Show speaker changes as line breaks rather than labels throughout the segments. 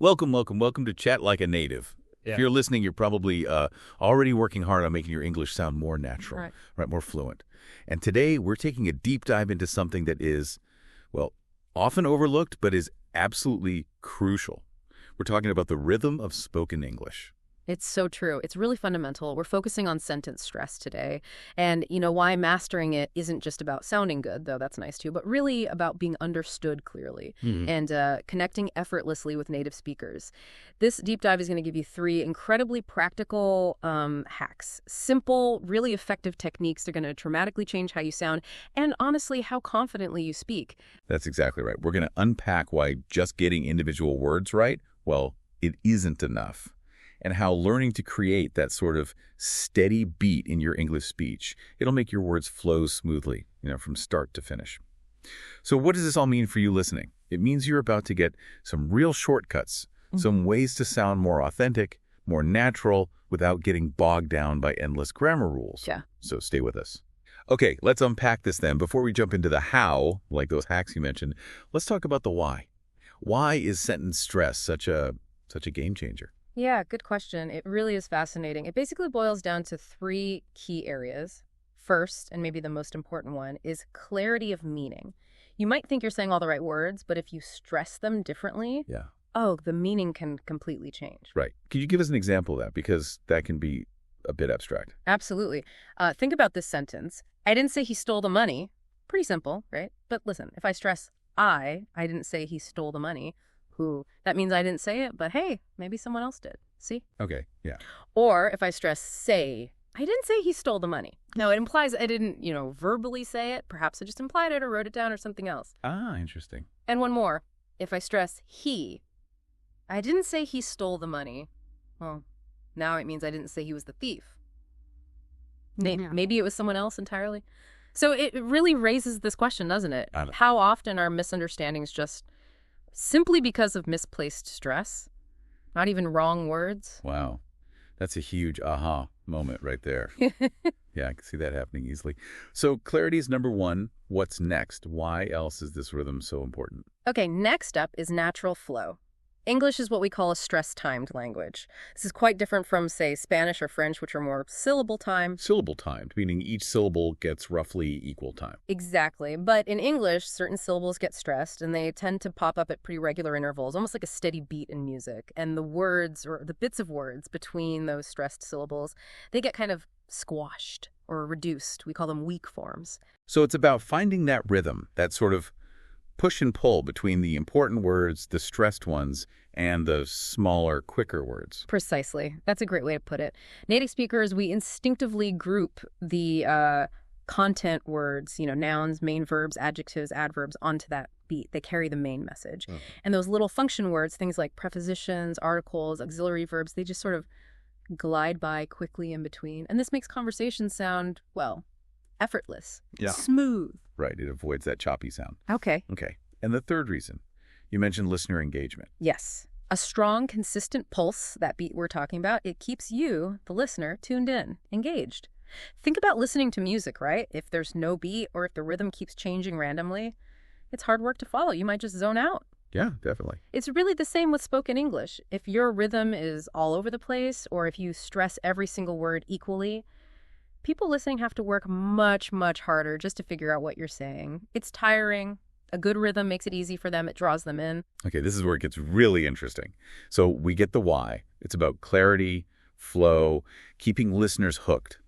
Welcome to Chat Like a Native.
Yeah.
If you're listening, you're probably already working hard on making your English sound more natural,
Right.
more fluent. And today we're taking a deep dive into something that is, well, often overlooked, but is absolutely crucial. We're talking about the rhythm of spoken English.
It's so true. It's really fundamental. We're focusing on sentence stress today. And why mastering it isn't just about sounding good, though that's nice too, but really about being understood clearly and connecting effortlessly with native speakers. This deep dive is going to give you 3 incredibly practical hacks. Simple, really effective techniques. They're going to dramatically change how you sound and honestly how confidently you speak.
That's exactly right. We're going to unpack why just getting individual words right, well, it isn't enough. And how learning to create that sort of steady beat in your English speech, it'll make your words flow smoothly, from start to finish. So what does this all mean for you listening? It means you're about to get some real shortcuts, some ways to sound more authentic, more natural, without getting bogged down by endless grammar rules.
Yeah.
So stay with us. Okay, let's unpack this then. Before we jump into the how, like those hacks you mentioned, let's talk about the why. Why is sentence stress such a game changer?
Yeah, good question. It really is fascinating. It basically boils down to 3 key areas. First, and maybe the most important one, is clarity of meaning. You might think you're saying all the right words, but if you stress them differently, the meaning can completely change.
Right. Could you give us an example of that? Because that can be a bit abstract.
Absolutely. Think about this sentence. I didn't say he stole the money. Pretty simple, right? But listen, if I stress I didn't say he stole the money, that means I didn't say it, but hey, maybe someone else did. See?
Okay, yeah.
Or if I stress say, I didn't say he stole the money. No, it implies I didn't, verbally say it. Perhaps I just implied it or wrote it down or something else.
Ah, interesting.
And one more. If I stress he, I didn't say he stole the money. Well, now it means I didn't say he was the thief. Maybe it was someone else entirely. So it really raises this question, doesn't it? How often are misunderstandings just simply because of misplaced stress? Not even wrong words?
Wow. That's a huge aha moment right there. Yeah, I can see that happening easily. So clarity is number 1. What's next? Why else is this rhythm so important?
Okay, next up is natural flow. English is what we call a stress-timed language. This is quite different from, say, Spanish or French, which are more syllable-timed.
Syllable-timed, meaning each syllable gets roughly equal time.
Exactly. But in English, certain syllables get stressed, and they tend to pop up at pretty regular intervals, almost like a steady beat in music. And the words, or the bits of words between those stressed syllables, they get kind of squashed or reduced. We call them weak forms.
So it's about finding that rhythm, that sort of push and pull between the important words, the stressed ones, and the smaller, quicker words.
Precisely. That's a great way to put it. Native speakers, we instinctively group the content words, nouns, main verbs, adjectives, adverbs onto that beat. They carry the main message. And those little function words, things like prepositions, articles, auxiliary verbs, they just sort of glide by quickly in between. And this makes conversation sound, effortless, smooth.
Right, it avoids that choppy sound.
Okay.
And the third reason, you mentioned listener engagement.
Yes. A strong, consistent pulse, that beat we're talking about, it keeps you, the listener, tuned in, engaged. Think about listening to music, right? If there's no beat or if the rhythm keeps changing randomly, it's hard work to follow. You might just zone out.
Yeah, definitely.
It's really the same with spoken English. If your rhythm is all over the place or if you stress every single word equally, people listening have to work much, much harder just to figure out what you're saying. It's tiring. A good rhythm makes it easy for them. It draws them in.
Okay, this is where it gets really interesting. So we get the why. It's about clarity, flow, keeping listeners hooked.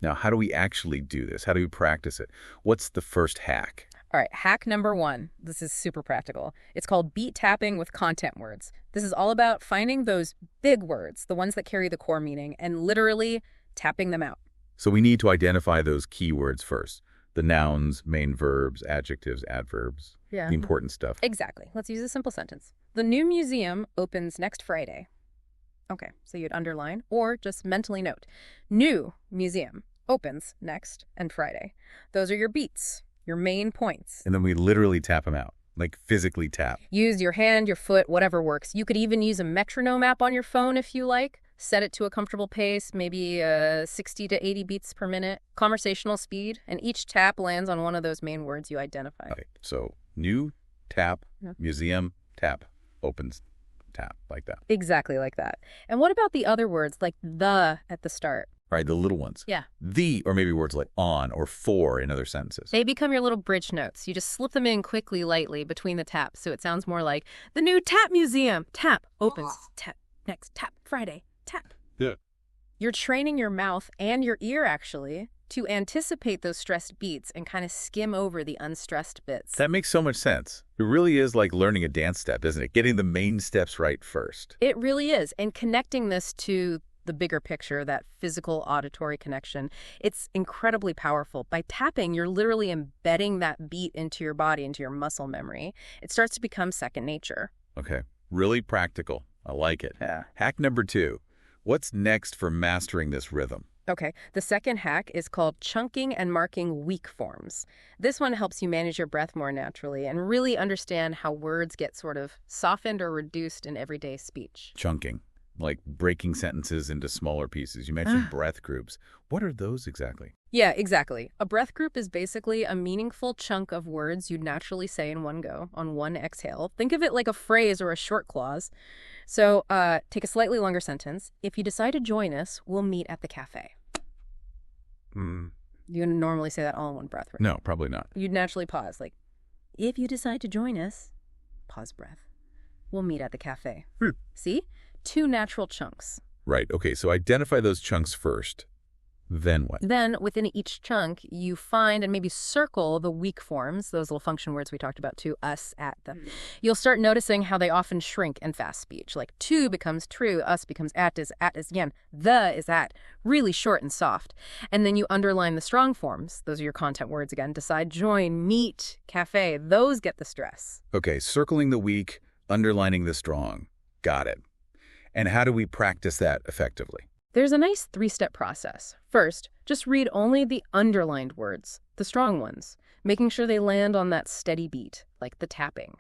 Now, how do we actually do this? How do we practice it? What's the first hack?
All right, hack number 1. This is super practical. It's called beat tapping with content words. This is all about finding those big words, the ones that carry the core meaning, and literally tapping them out.
So we need to identify those key words first. The nouns, main verbs, adjectives, adverbs, the important stuff.
Exactly. Let's use a simple sentence. The new museum opens next Friday. Okay, so you'd underline or just mentally note. New museum opens next and Friday. Those are your beats, your main points.
And then we literally tap them out, like physically tap.
Use your hand, your foot, whatever works. You could even use a metronome app on your phone if you like. Set it to a comfortable pace, maybe 60 to 80 beats per minute, conversational speed, and each tap lands on one of those main words you identify.
Okay, so new, tap, museum, tap, opens. tap, like that.
Exactly like that. And what about the other words, like the at the start?
Right, the little ones.
Yeah.
The, or maybe words like on or for in other sentences.
They become your little bridge notes. You just slip them in quickly, lightly, between the taps, so it sounds more like the new tap museum. Tap, opens, tap, next, tap, Friday, tap.
Yeah.
You're training your mouth and your ear, actually, to anticipate those stressed beats and kind of skim over the unstressed bits.
That makes so much sense. It really is like learning a dance step, isn't it? Getting the main steps right first.
It really is. And connecting this to the bigger picture, that physical auditory connection, it's incredibly powerful. By tapping, you're literally embedding that beat into your body, into your muscle memory. It starts to become second nature.
Okay, really practical. I like it.
Yeah.
Hack number 2. What's next for mastering this rhythm?
Okay, the second hack is called chunking and marking weak forms. This one helps you manage your breath more naturally and really understand how words get sort of softened or reduced in everyday speech.
Chunking, like breaking sentences into smaller pieces. You mentioned breath groups. What are those exactly?
Yeah, exactly. A breath group is basically a meaningful chunk of words you'd naturally say in one go, on one exhale. Think of it like a phrase or a short clause. So take a slightly longer sentence. If you decide to join us, we'll meet at the cafe. You normally say that all in one breath, right?
No, probably not.
You'd naturally pause, like, if you decide to join us, pause breath, we'll meet at the cafe. See? 2 natural chunks.
Right, okay, so identify those chunks first. Then what?
Then, within each chunk, you find and maybe circle the weak forms, those little function words we talked about too, us, at, them. You'll start noticing how they often shrink in fast speech. Like to becomes true, us becomes at is again, the is at, really short and soft. And then you underline the strong forms. Those are your content words again. Decide, join, meet, cafe. Those get the stress.
Okay, circling the weak, underlining the strong. Got it. And how do we practice that effectively?
There's a nice 3-step process. First, just read only the underlined words, the strong ones, making sure they land on that steady beat, like the tapping.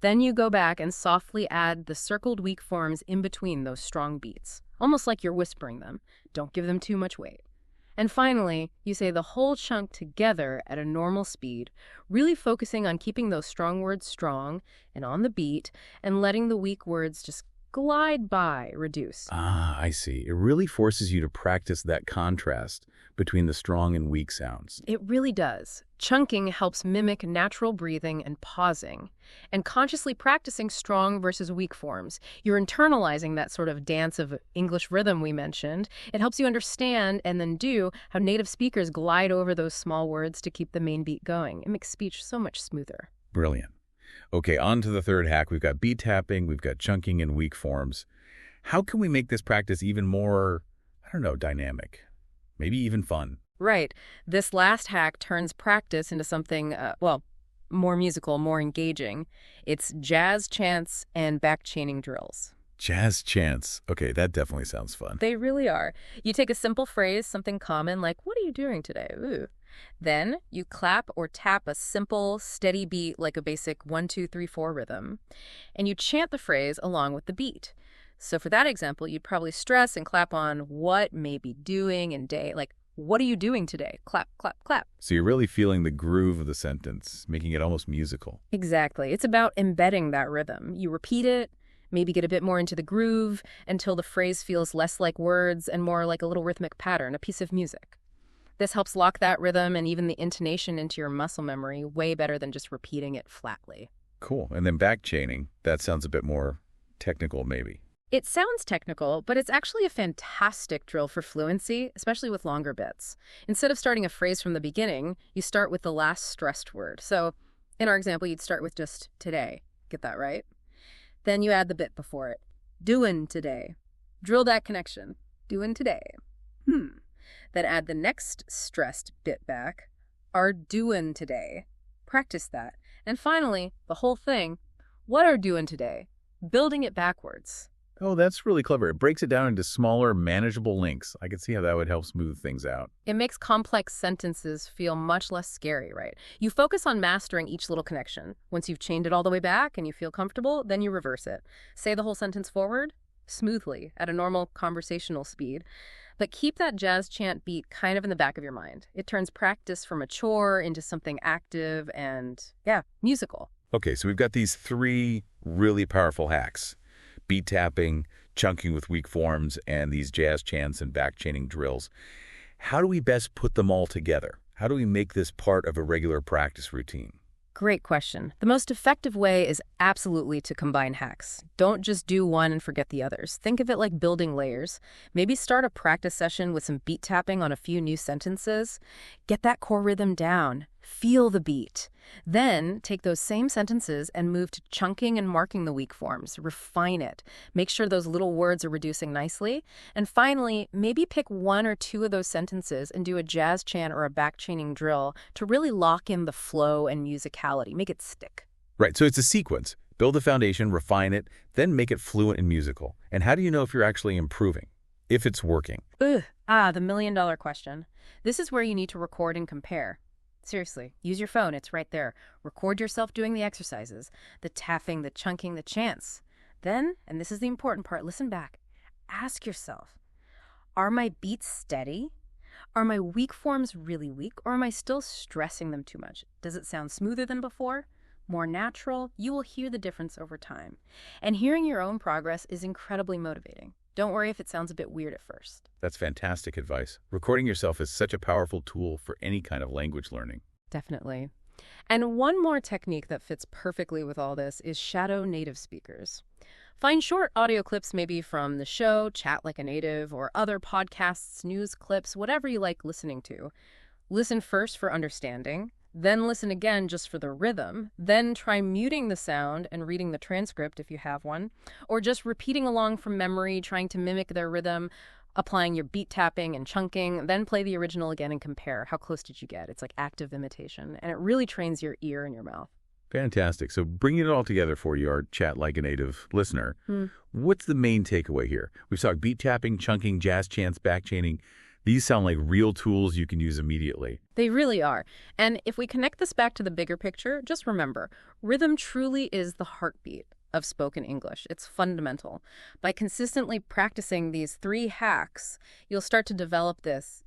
Then you go back and softly add the circled weak forms in between those strong beats, almost like you're whispering them. Don't give them too much weight. And finally, you say the whole chunk together at a normal speed, really focusing on keeping those strong words strong and on the beat, and letting the weak words just glide by, reduce.
Ah, I see. It really forces you to practice that contrast between the strong and weak sounds.
It really does. Chunking helps mimic natural breathing and pausing. And consciously practicing strong versus weak forms, you're internalizing that sort of dance of English rhythm we mentioned. It helps you understand and then do how native speakers glide over those small words to keep the main beat going. It makes speech so much smoother.
Brilliant. Okay, on to the third hack. We've got beat tapping, we've got chunking and weak forms. How can we make this practice even more, dynamic? Maybe even fun?
Right. This last hack turns practice into something, more musical, more engaging. It's jazz chants and back-chaining drills.
Jazz chants. Okay, that definitely sounds fun.
They really are. You take a simple phrase, something common like, what are you doing today? Ooh. Then you clap or tap a simple, steady beat like a basic 1, 2, 3, 4 rhythm, and you chant the phrase along with the beat. So for that example, you'd probably stress and clap on what may be doing and day, like, what are you doing today? Clap, clap, clap.
So you're really feeling the groove of the sentence, making it almost musical.
Exactly. It's about embedding that rhythm. You repeat it, maybe get a bit more into the groove until the phrase feels less like words and more like a little rhythmic pattern, a piece of music. This helps lock that rhythm and even the intonation into your muscle memory way better than just repeating it flatly.
Cool. And then back chaining, that sounds a bit more technical maybe.
It sounds technical, but it's actually a fantastic drill for fluency, especially with longer bits. Instead of starting a phrase from the beginning, you start with the last stressed word. So in our example, you'd start with just today. Get that right? Then you add the bit before it. Doin' today. Drill that connection. Doin' today. Then add the next stressed bit back. Are doin' today. Practice that. And finally, the whole thing. What are doin' today? Building it backwards.
Oh, that's really clever. It breaks it down into smaller, manageable links. I can see how that would help smooth things out.
It makes complex sentences feel much less scary, right? You focus on mastering each little connection. Once you've chained it all the way back and you feel comfortable, then you reverse it. Say the whole sentence forward, smoothly, at a normal conversational speed. But keep that jazz chant beat kind of in the back of your mind. It turns practice from a chore into something active and, musical.
Okay, so we've got these 3 really powerful hacks. beat tapping, chunking with weak forms, and these jazz chants and back-chaining drills. How do we best put them all together? How do we make this part of a regular practice routine?
Great question. The most effective way is absolutely to combine hacks. Don't just do one and forget the others. Think of it like building layers. Maybe start a practice session with some beat tapping on a few new sentences. Get that core rhythm down. Feel the beat. Then take those same sentences and move to chunking and marking the weak forms. Refine it. Make sure those little words are reducing nicely. And finally, maybe pick one or two of those sentences and do a jazz chant or a back-chaining drill to really lock in the flow and musicality. Make it stick.
Right, so it's a sequence. Build the foundation, refine it, then make it fluent and musical. And how do you know if you're actually improving? If it's working?
The million-dollar question. This is where you need to record and compare. Seriously, use your phone. It's right there. Record yourself doing the exercises, the tapping, the chunking, the chants. Then, and this is the important part, listen back. Ask yourself, are my beats steady? Are my weak forms really weak, or am I still stressing them too much? Does it sound smoother than before? More natural? You will hear the difference over time. And hearing your own progress is incredibly motivating. Don't worry if it sounds a bit weird at first.
That's fantastic advice. Recording yourself is such a powerful tool for any kind of language learning.
Definitely. And one more technique that fits perfectly with all this is shadow native speakers. Find short audio clips maybe from the show, Chat Like a Native, or other podcasts, news clips, whatever you like listening to. Listen first for understanding, then listen again just for the rhythm, then try muting the sound and reading the transcript if you have one, or just repeating along from memory, trying to mimic their rhythm, applying your beat tapping and chunking, then play the original again and compare. How close did you get? It's like active imitation, and it really trains your ear and your mouth.
Fantastic. So bringing it all together for you, our Chat Like a Native listener, what's the main takeaway here? We've talked beat tapping, chunking, jazz chants, back chaining. These sound like real tools you can use immediately.
They really are. And if we connect this back to the bigger picture, just remember, rhythm truly is the heartbeat of spoken English. It's fundamental. By consistently practicing these 3 hacks, you'll start to develop this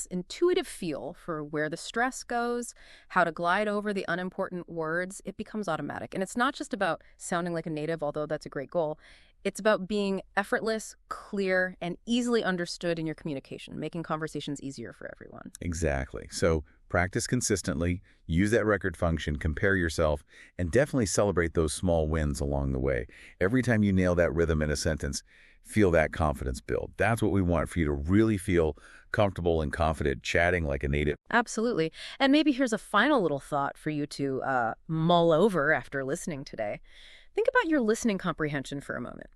intuitive feel for where the stress goes, how to glide over the unimportant words. It becomes automatic. And it's not just about sounding like a native, although that's a great goal. It's about being effortless, clear, and easily understood in your communication, making conversations easier for everyone.
Exactly. So practice consistently, use that record function, compare yourself, and definitely celebrate those small wins along the way. Every time you nail that rhythm in a sentence, feel that confidence build. That's what we want, for you to really feel comfortable and confident chatting like a native.
Absolutely. And maybe here's a final little thought for you to mull over after listening today. Think about your listening comprehension for a moment.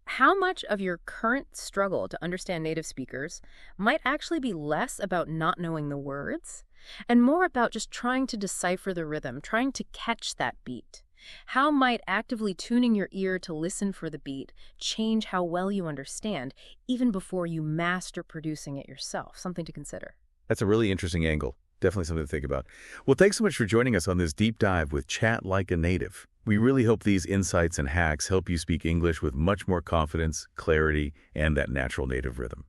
How much of your current struggle to understand native speakers might actually be less about not knowing the words and more about just trying to decipher the rhythm, trying to catch that beat? How might actively tuning your ear to listen for the beat change how well you understand, even before you master producing it yourself? Something to consider.
That's a really interesting angle. Definitely something to think about. Well, thanks so much for joining us on this deep dive with Chat Like a Native. We really hope these insights and hacks help you speak English with much more confidence, clarity, and that natural native rhythm.